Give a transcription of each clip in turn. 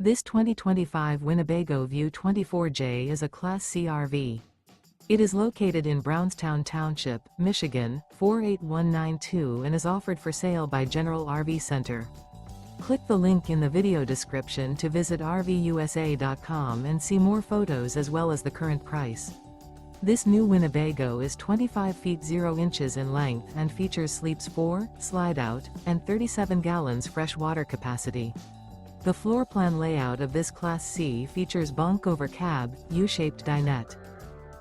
This 2025 Winnebago View 24J is a Class C RV. It is located in Brownstown Township, Michigan, 48192 and is offered for sale by General RV Center. Click the link in the video description to visit RVUSA.com and see more photos as well as the current price. This new Winnebago is 25 feet 0 inches in length and features sleeps 4, slide-out, and 37 gallons fresh water capacity. The floor plan layout of this Class C features bunk over cab, U-shaped dinette.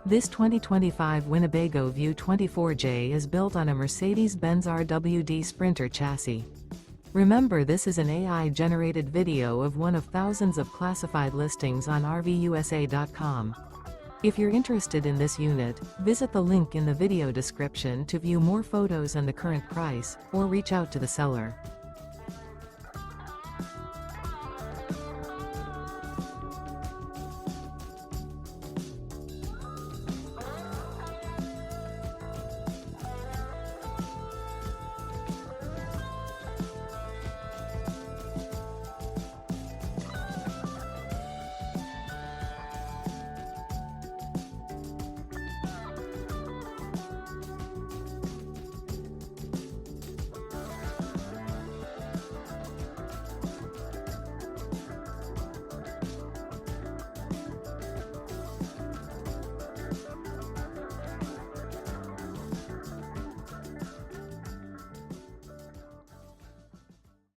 This 2025 Winnebago View 24J is built on a Mercedes Benz RWD Sprinter chassis. Remember, this is an AI-generated video of one of thousands of classified listings on RVUSA.com. If you're interested in this unit, visit the link in the video description to view more photos and the current price, or reach out to the seller.